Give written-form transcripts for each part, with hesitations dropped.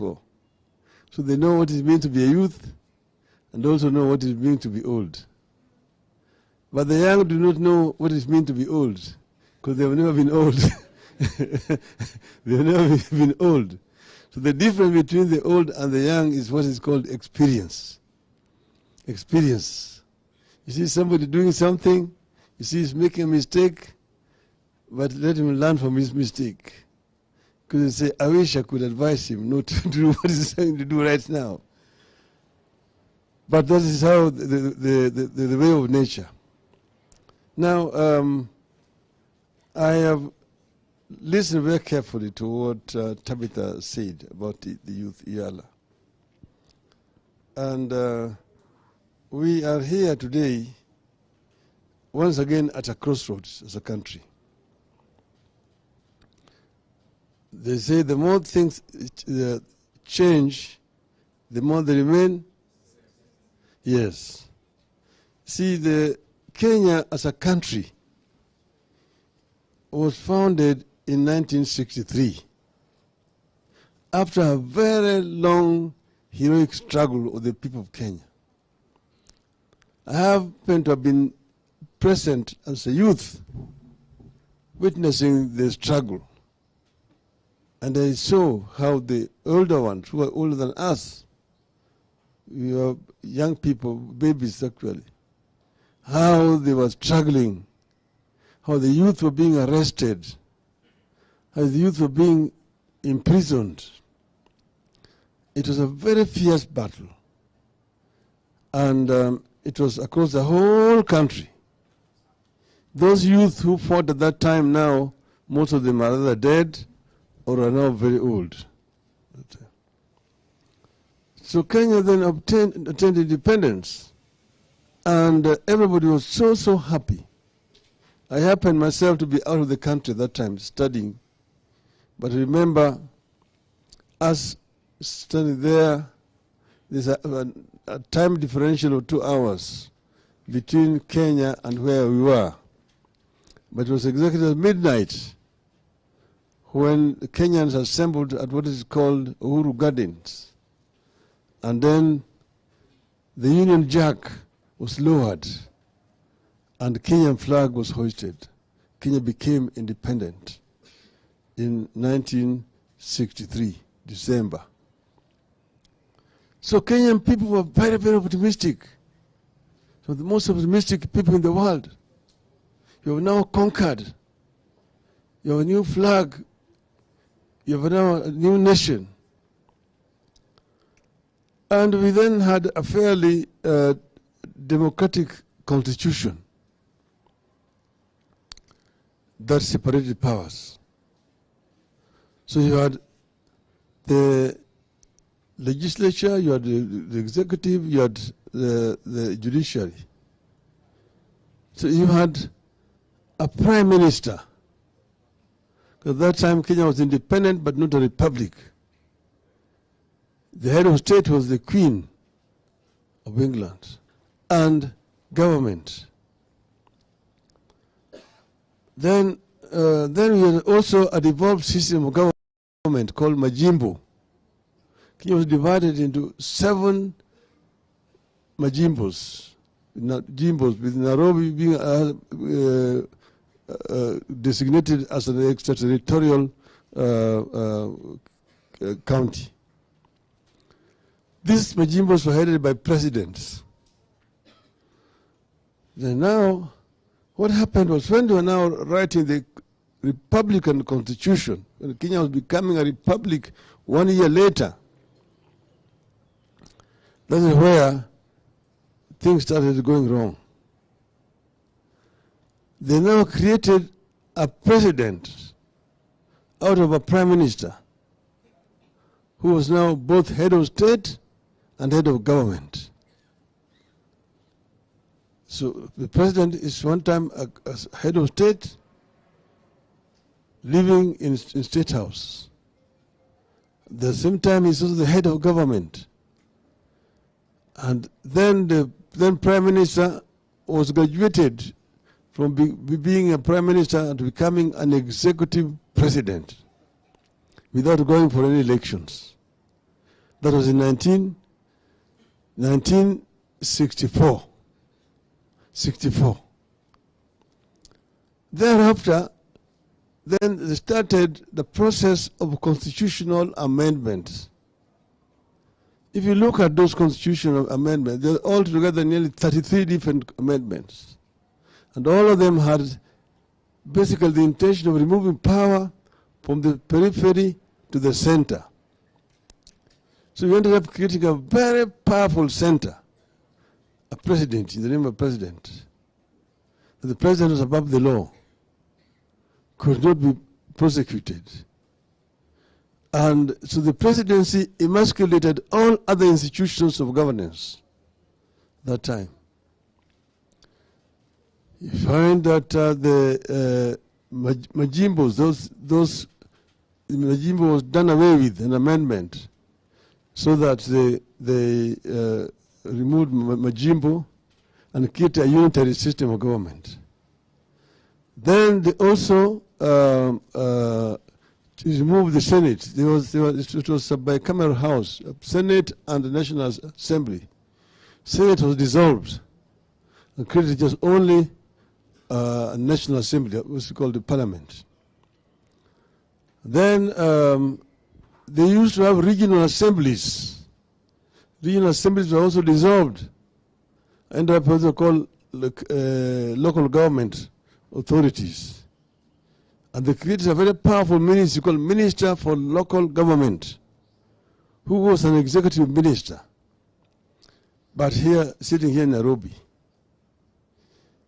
before. So they know what it means to be a youth and also know what it means to be old. But the young do not know what it means to be old because they have never been old. They have never been old. So the difference between the old and the young is what is called experience. Experience. You see somebody doing something, you see he's making a mistake, but let him learn from his mistake. Because they say, I wish I could advise him not to do what he's trying to do right now. But that is how the way of nature. Now, I have listened very carefully to what Tabitha said about the youth Yala. And we are here today, once again, at a crossroads as a country. They say the more things change, the more they remain. Yes. See, the Kenya as a country was founded in 1963 after a very long heroic struggle of the people of Kenya. I happen to have been present as a youth witnessing the struggle. And I saw how the older ones, who are older than us, we are young people, babies actually, how they were struggling, how the youth were being arrested, how the youth were being imprisoned. It was a very fierce battle. And it was across the whole country. Those youth who fought at that time now, most of them are either dead or are now very old. So Kenya then attained independence, and everybody was so happy. I happened myself to be out of the country at that time studying, but remember us standing there, there's a time differential of 2 hours between Kenya and where we were. But it was exactly at midnight when the Kenyans assembled at what is called Uhuru Gardens. And then the Union Jack was lowered and the Kenyan flag was hoisted. Kenya became independent in 1963, December. So Kenyan people were very, very optimistic. So the most optimistic people in the world. You have now conquered. You have a new flag. You have now a new nation. And we then had a fairly democratic constitution that separated powers. So you had the legislature, you had the executive, you had the judiciary. So you had a prime minister. At that time, Kenya was independent but not a republic. The head of state was the Queen of England and government. Then we had also a devolved system of government called Majimbo. Kenya was divided into 7 Majimbos, with Nairobi being designated as an extraterritorial county. These Majimbos were headed by presidents. Then now, what happened was when they were now writing the Republican Constitution, when Kenya was becoming a republic 1 year later, that is where things started going wrong. They now created a president out of a prime minister who was now both head of state and head of government. So the president is one time a head of state living in State House. At the same time, he's also the head of government. And then the then prime minister was graduated from being a prime minister to becoming an executive president without going for any elections. That was in 1964. 64. Thereafter, then they started the process of constitutional amendments. If you look at those constitutional amendments, they're altogether nearly 33 different amendments. And all of them had basically the intention of removing power from the periphery to the center. So we ended up creating a very powerful center, a president, in the name of president. The president was above the law, could not be prosecuted. And so the presidency emasculated all other institutions of governance that time. You find that the Majimbos, Majimbo was done away with, an amendment, so that they removed Majimbo and created a unitary system of government. Then they also removed the Senate. It was a bicameral house, Senate and the National Assembly. Senate was dissolved and created just only a National Assembly, what's called the Parliament. Then they used to have regional assemblies. Regional assemblies were also dissolved, and also called local government authorities. And they created a very powerful ministry called Minister for Local Government, who was an executive minister, but sitting here in Nairobi.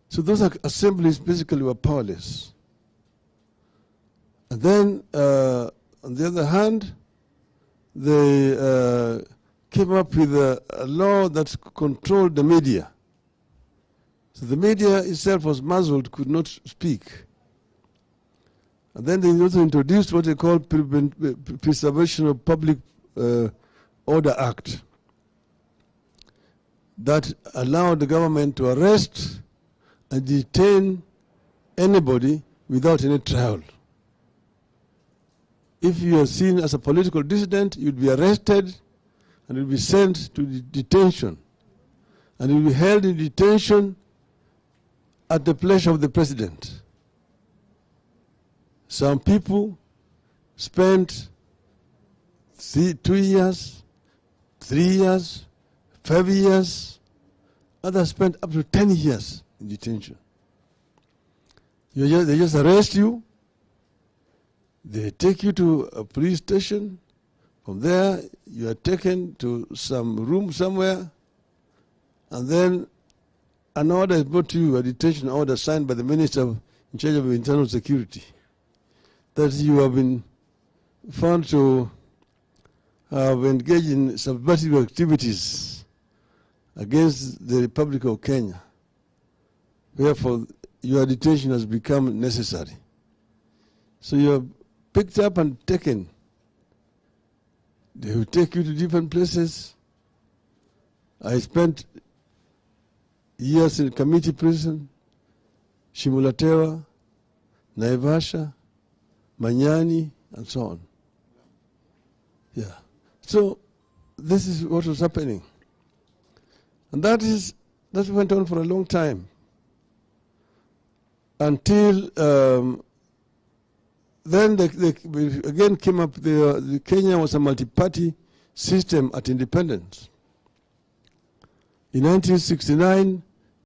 So those assemblies basically were powerless. And then, on the other hand, they came up with a law that controlled the media. So the media itself was muzzled, could not speak. And then they also introduced what they call Preservation of Public Order Act, that allowed the government to arrest and detain anybody without any trial. If you are seen as a political dissident, you'd be arrested and you'd be sent to detention. And you'll be held in detention at the pleasure of the president. Some people spent 2 years, 3 years, 5 years. Others spent up to 10 years in detention. They just arrest you. They take you to a police station. From there, you are taken to some room somewhere. And then an order is brought to you, a detention order signed by the minister in charge of internal security, that you have been found to have engaged in subversive activities against the Republic of Kenya. Therefore, your detention has become necessary. So you are picked up and taken. They will take you to different places. I spent years in community prison, Shimulatewa, Naivasha, Manyani, and so on. Yeah. So this is what was happening. And that went on for a long time, until then they again came up, the Kenya was a multi-party system at independence. In 1969,